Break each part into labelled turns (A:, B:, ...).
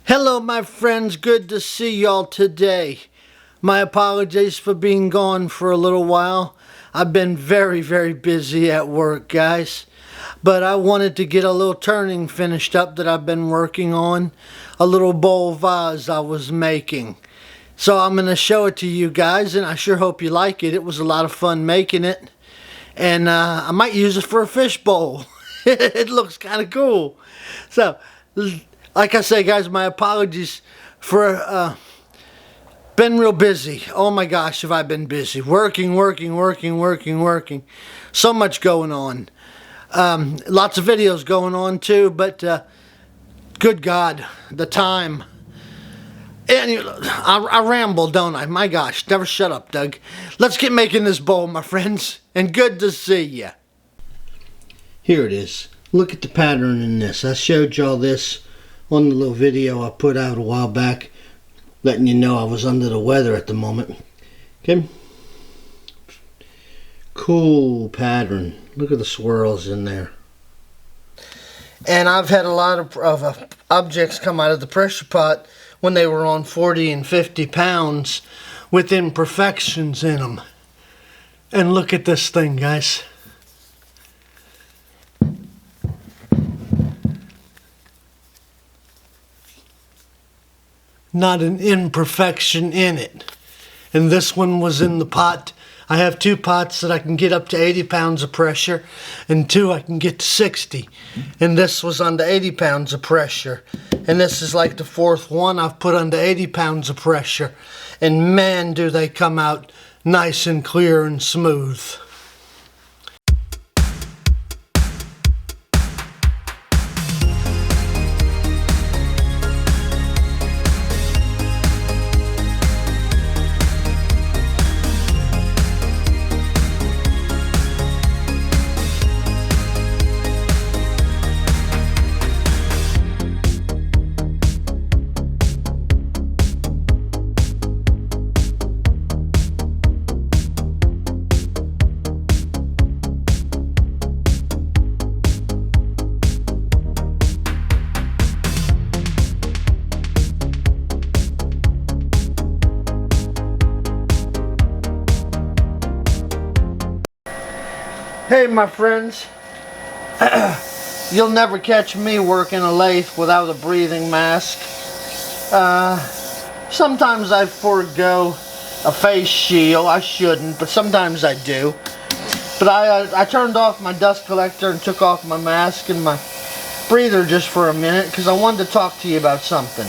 A: Hello my friends, good to see y'all today. My apologies for being gone for a little while. I've been very busy at work, guys. But I wanted to get a little turning finished up that I've been working on. A little bowl vase I was making. So I'm going to show it to you guys, and I sure hope you like it. It was a lot of fun making it. And I might use it for a fish bowl. It looks kind of cool. So, like I say, guys, my apologies for been real busy. Oh my gosh, have I been busy. Working. So much going on. Lots of videos going on too, but good God, the time. And I ramble, don't I? My gosh, never shut up, Doug. Let's get making this bowl, my friends, and good to see ya. Here it is. Look at the pattern in this. I showed y'all this on the little video I put out a while back, letting you know I was under the weather at the moment. Okay. Cool pattern. Look at the swirls in there. And I've had a lot of objects come out of the pressure pot when they were on 40 and 50 pounds with imperfections in them. And look at this thing, guys. Not an imperfection in it. And this one was in the pot. I have two pots that I can get up to 80 pounds of pressure, and two I can get to 60. And this was under 80 pounds of pressure. And this is like the fourth one I've put under 80 pounds of pressure. And man, do they come out nice and clear and smooth. Hey my friends, you'll never catch me working a lathe without a breathing mask. Sometimes I forego a face shield. I shouldn't, but sometimes I do. But I turned off my dust collector and took off my mask and my breather just for a minute because I wanted to talk to you about something.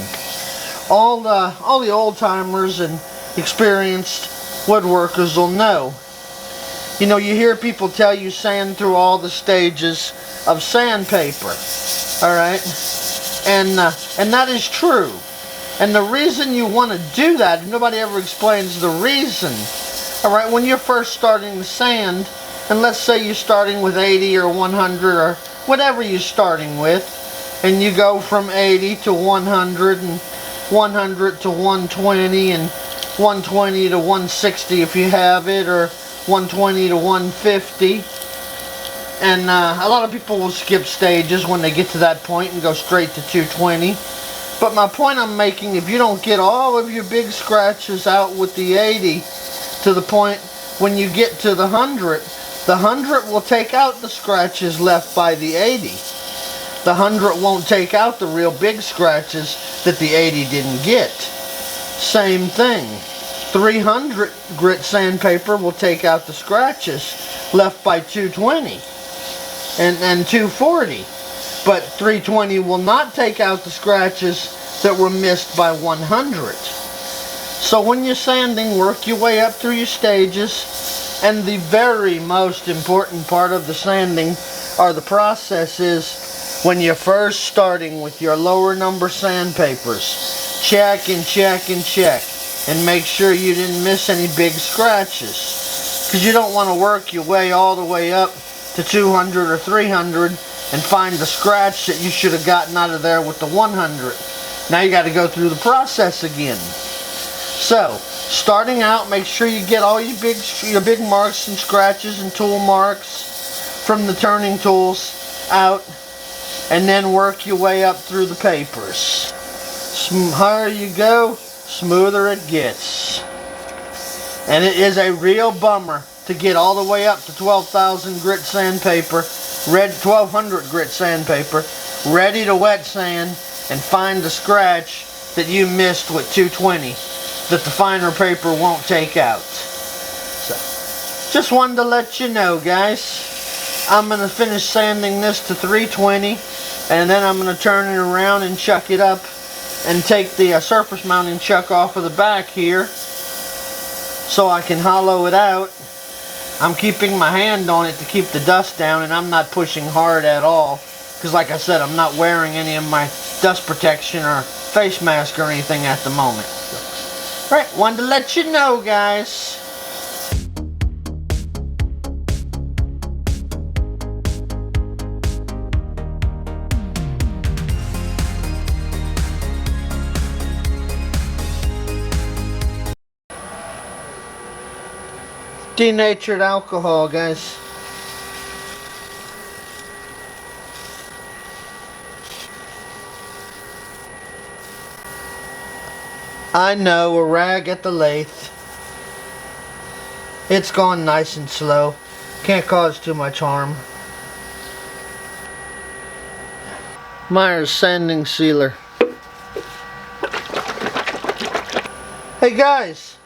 A: All the old timers and experienced woodworkers will know. You know, you hear people tell you sand through all the stages of sandpaper, all right? And that is true. And the reason you want to do that, nobody ever explains the reason, all right? When you're first starting to sand, and let's say you're starting with 80 or 100 or whatever you're starting with, and you go from 80 to 100 and 100 to 120 and 120 to 160 if you have it, or 120 to 150, and a lot of people will skip stages when they get to that point and go straight to 220. But my point I'm making, if you don't get all of your big scratches out with the 80 to the point when you get to the 100 will take out the scratches left by the 80. The 100 won't take out the real big scratches that the 80 didn't get. Same thing. 300 grit sandpaper will take out the scratches left by 220 and 240, but 320 will not take out the scratches that were missed by 100. So when you're sanding, work your way up through your stages, and the very most important part of the sanding or the process is when you're first starting with your lower number sandpapers. Check and check and check. And make sure you didn't miss any big scratches. Because you don't want to work your way all the way up to 200 or 300 and find the scratch that you should have gotten out of there with the 100. Now you got to go through the process again. So, starting out, make sure you get all your big marks and scratches and tool marks from the turning tools out, and then work your way up through the papers. Higher you go, smoother it gets. And it is a real bummer to get all the way up to 12,000 grit sandpaper, 1200 grit sandpaper, ready to wet sand, and find the scratch that you missed with 220 that the finer paper won't take out. So, just wanted to let you know, guys. I'm going to finish sanding this to 320, and then I'm going to turn it around and chuck it up and take the surface mounting chuck off of the back here so I can hollow it out. I'm keeping my hand on it to keep the dust down, and I'm not pushing hard at all because, like I said, I'm not wearing any of my dust protection or face mask or anything at the moment. So, alright, wanted to let you know, guys. Denatured alcohol, guys. I know, a rag at the lathe. It's gone nice and slow. Can't cause too much harm. Myers sanding sealer. Hey guys,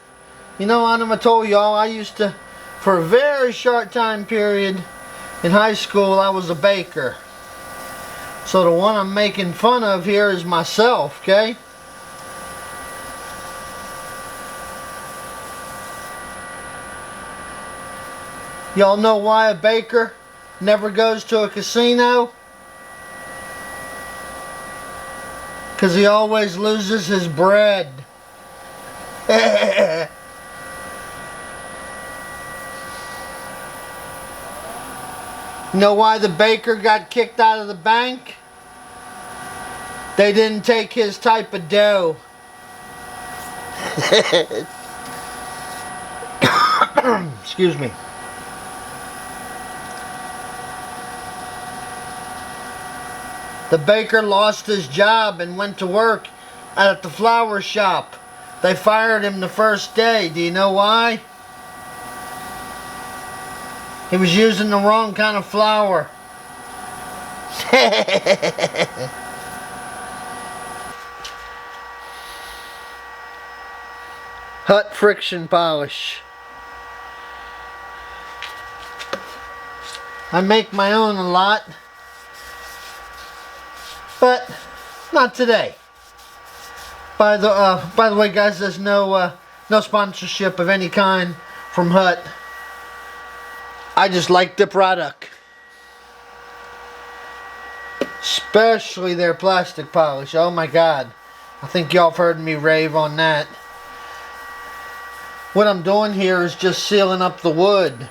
A: you know, I told y'all I used to, for a very short time period in high school, I was a baker. So the one I'm making fun of here is myself, okay? Y'all know why a baker never goes to a casino? Because he always loses his bread. Know why the baker got kicked out of the bank? They didn't take his type of dough. Excuse me. The baker lost his job and went to work at the flower shop. They fired him the first day. Do you know why? He was using the wrong kind of flour. Hut friction polish. I make my own a lot, but not today. By the way, guys, there's no sponsorship of any kind from Hut. I just like the product, especially their plastic polish. Oh my God, I think y'all have heard me rave on that. What I'm doing here is just sealing up the wood,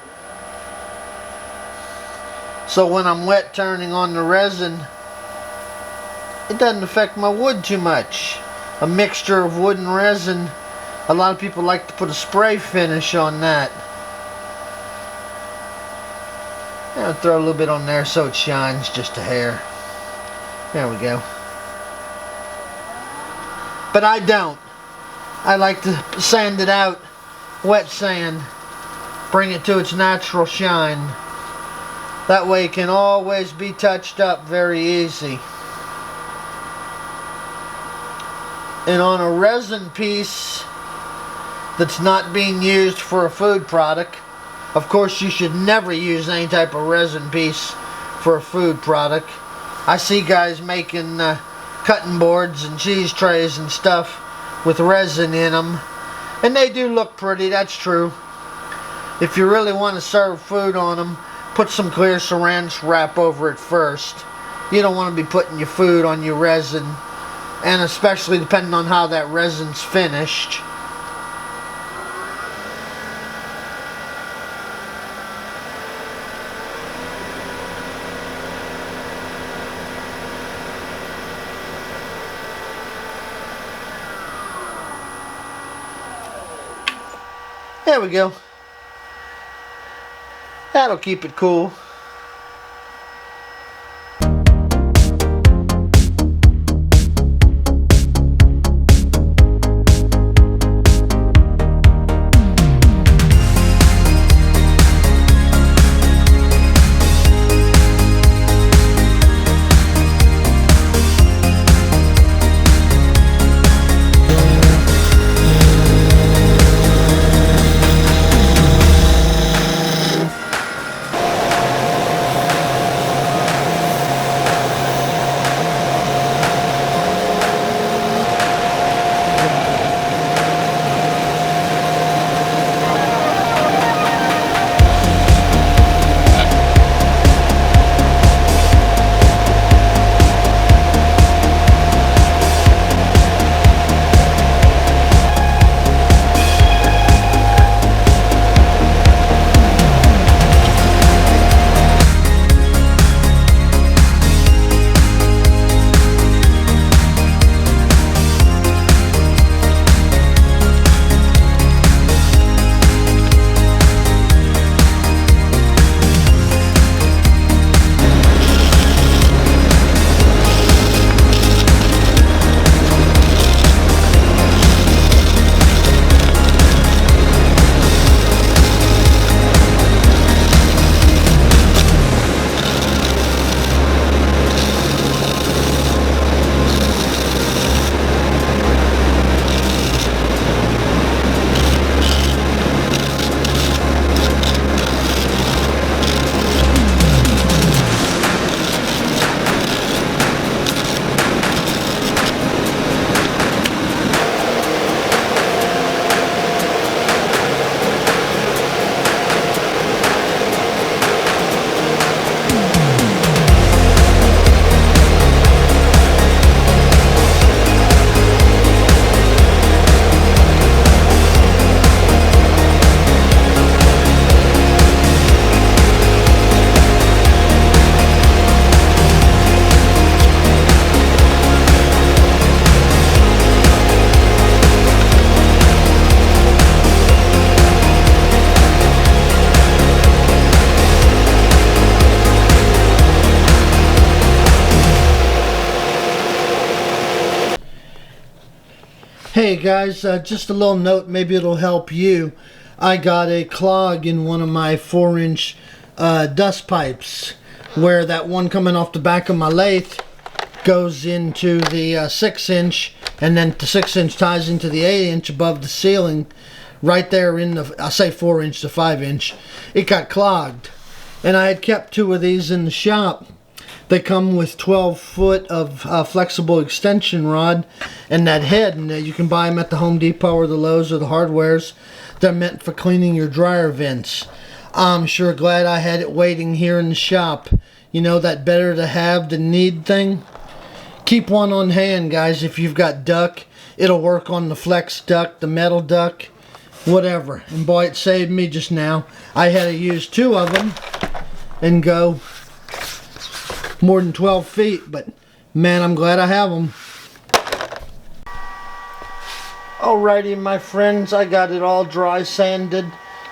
A: so when I'm wet turning on the resin, it doesn't affect my wood too much. A mixture of wood and resin. A lot of people like to put a spray finish on that. I'll throw a little bit on there so it shines just a hair. There we go. But I don't. I like to sand it out, wet sand, bring it to its natural shine. That way it can always be touched up very easy. And on a resin piece that's not being used for a food product, of course you should never use any type of resin piece for a food product. I see guys making cutting boards and cheese trays and stuff with resin in them, and they do look pretty, that's true. If you really want to serve food on them, put some clear saran wrap over it first. You don't want to be putting your food on your resin, and especially depending on how that resin's finished. There we go. That'll keep it cool. Hey guys, just a little note, maybe it'll help you. I got a clog in one of my 4-inch dust pipes, where that one coming off the back of my lathe goes into the 6-inch, and then the 6-inch ties into the 8-inch above the ceiling, right there in the, I say 4-inch to 5-inch. It got clogged, and I had kept 2 of these in the shop. They come with 12 foot of flexible extension rod and that head, and you can buy them at the Home Depot or the Lowe's or the Hardwares. They're meant for cleaning your dryer vents. I'm sure glad I had it waiting here in the shop. You know, that better to have than need thing? Keep one on hand, guys. If you've got duck, it'll work on the flex duck, the metal duck, whatever. And boy, it saved me just now. I had to use 2 of them and go more than 12 feet, but man, I'm glad I have them. Alrighty, my friends, I got it all dry sanded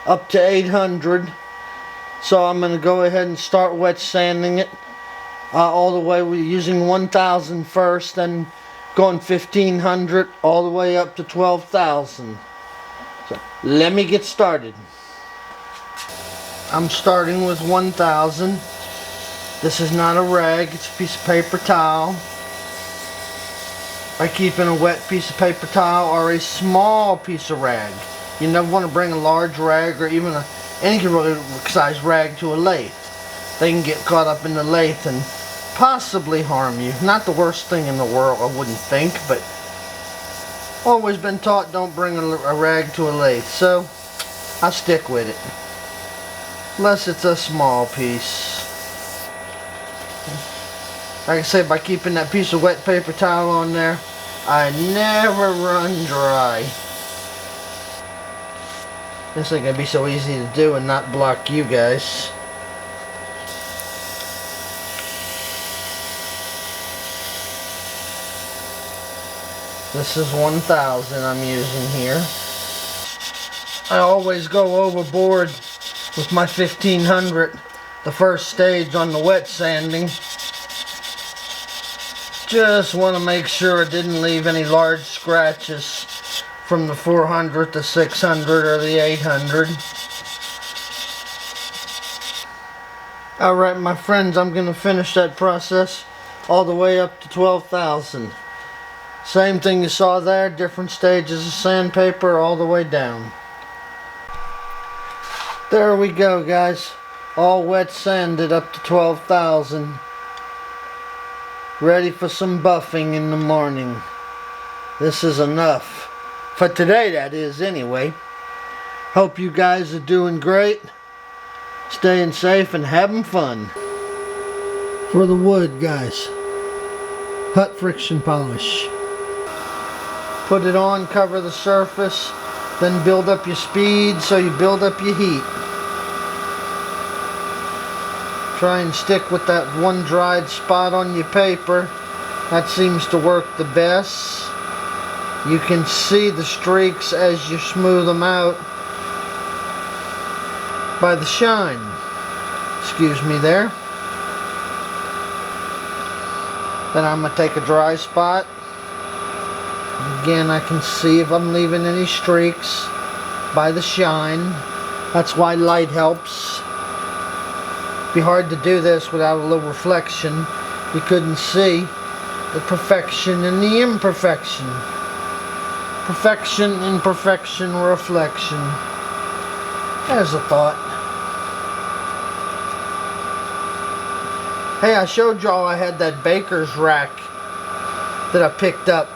A: up to 800, so I'm going to go ahead and start wet sanding it all the way. We're using 1000 first, then going 1500 all the way up to 12,000. So let me get started. I'm starting with 1000. This is not a rag, it's a piece of paper towel. By keeping a wet piece of paper towel or a small piece of rag. You never want to bring a large rag or even any really size rag to a lathe. They can get caught up in the lathe and possibly harm you. Not the worst thing in the world, I wouldn't think, but always been taught don't bring a rag to a lathe, so I stick with it. Unless it's a small piece. Like I say, by keeping that piece of wet paper towel on there, I never run dry. This ain't gonna be so easy to do and not block you guys. This is 1000 I'm using here. I always go overboard with my 1500, the first stage on the wet sanding. Just want to make sure it didn't leave any large scratches from the 400 to 600 or the 800. Alright, my friends, I'm going to finish that process all the way up to 12,000. Same thing you saw there, different stages of sandpaper all the way down. There we go, guys. All wet sanded up to 12,000. Ready for some buffing in the morning. This is enough. For today, that is, anyway. Hope you guys are doing great. Staying safe and having fun. For the wood, guys. Hot friction polish. Put it on, cover the surface, then build up your speed so you build up your heat. Try and stick with that one dried spot on your paper. That seems to work the best. You can see the streaks as you smooth them out by the shine. Excuse me there. Then I'm going to take a dry spot. Again, I can see if I'm leaving any streaks by the shine. That's why light helps. It'd be hard to do this without a little reflection. You couldn't see the perfection and the imperfection. Perfection, imperfection, reflection. There's a thought. Hey, I showed y'all I had that baker's rack that I picked up,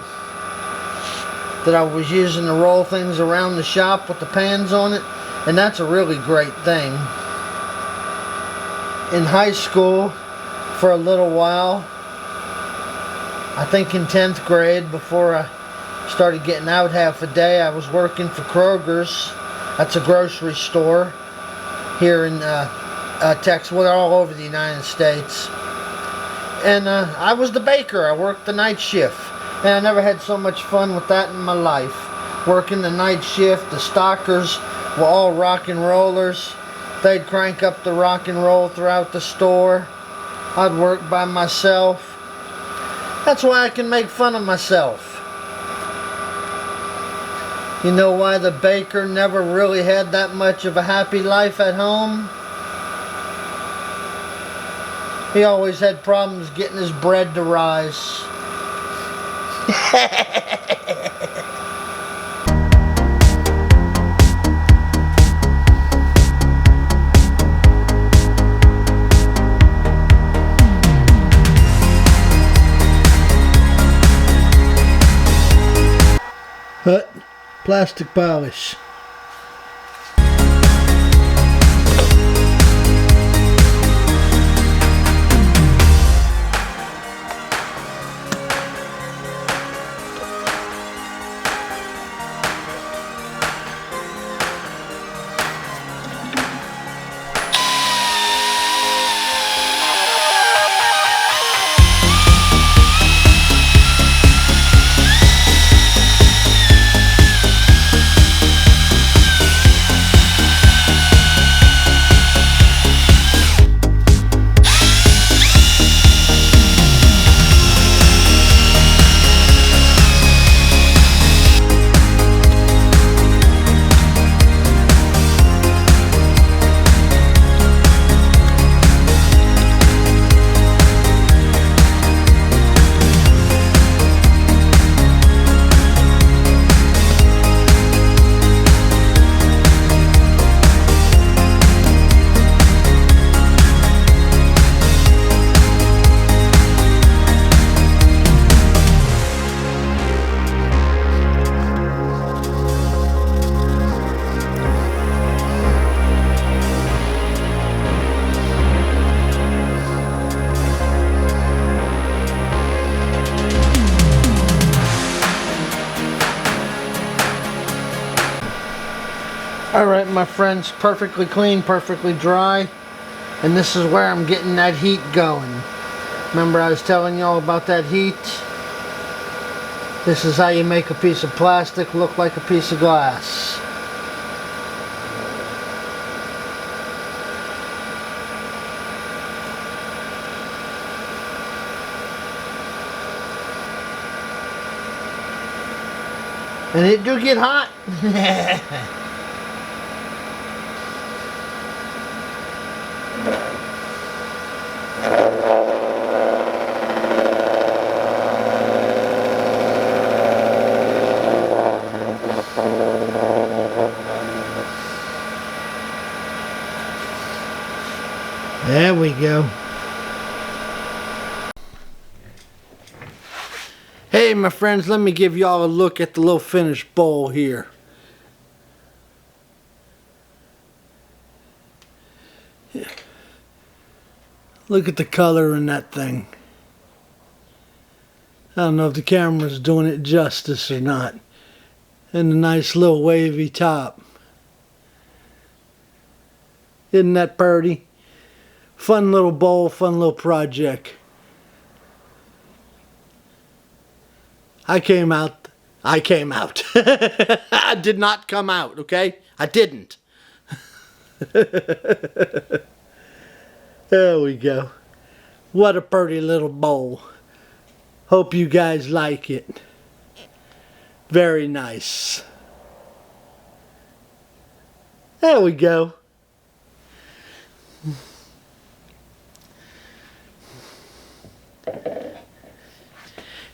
A: that I was using to roll things around the shop with the pans on it, and that's a really great thing. In high school, for a little while, I think in 10th grade, before I started getting out half a day, I was working for Kroger's. That's a grocery store here in Texas. Well, they're all over the United States. And I was the baker. I worked the night shift. And I never had so much fun with that in my life. Working the night shift, the stockers were all rock and rollers. They'd crank up the rock and roll throughout the store. I'd work by myself. That's why I can make fun of myself. You know why the baker never really had that much of a happy life at home? He always had problems getting his bread to rise. But plastic polish. Alright my friends, perfectly clean, perfectly dry, and this is where I'm getting that heat going. Remember I was telling y'all about that heat? This is how you make a piece of plastic look like a piece of glass. And it do get hot. There we go. Hey my friends, let me give y'all a look at the little finished bowl here. Yeah. Look at the color in that thing. I don't know if the camera's doing it justice or not. And a nice little wavy top. Isn't that pretty? Fun little bowl, fun little project. I came out. I did not come out, okay? I didn't. There we go. What a pretty little bowl. Hope you guys like it. Very nice. There we go.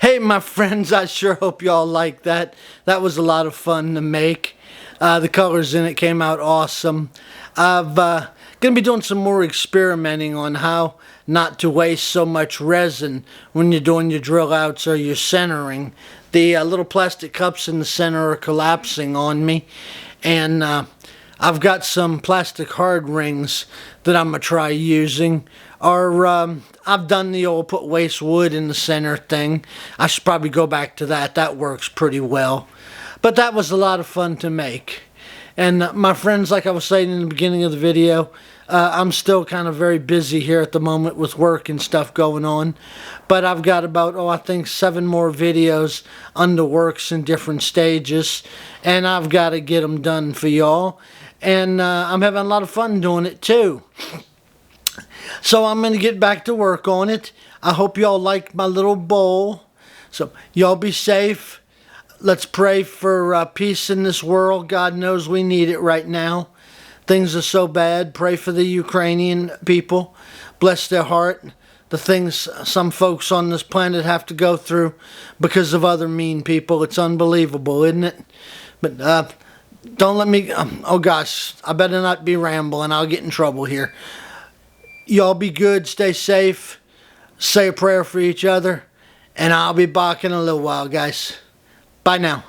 A: Hey my friends, I sure hope y'all like that. That was a lot of fun to make. The colors in it came out awesome. I'm going to be doing some more experimenting on how not to waste so much resin when you're doing your drill outs or your centering. The little plastic cups in the center are collapsing on me, and I've got some plastic hard rings that I'm going to try using. Or I've done the old put waste wood in the center thing. I should probably go back to that. That works pretty well. But that was a lot of fun to make. And my friends, like I was saying in the beginning of the video, I'm still kind of very busy here at the moment with work and stuff going on. But I've got about, I think 7 more videos under works in different stages. And I've got to get them done for y'all. And I'm having a lot of fun doing it too. So I'm going to get back to work on it. I hope y'all like my little bowl. So y'all be safe. let's pray for peace in this world. God knows we need it right now. Things are so bad. Pray for the Ukrainian people. Bless their heart. The things some folks on this planet have to go through because of other mean people. It's unbelievable, isn't it? But don't let me... oh gosh, I better not be rambling. I'll get in trouble here. Y'all be good. Stay safe. Say a prayer for each other. And I'll be back in a little while, guys. Bye now.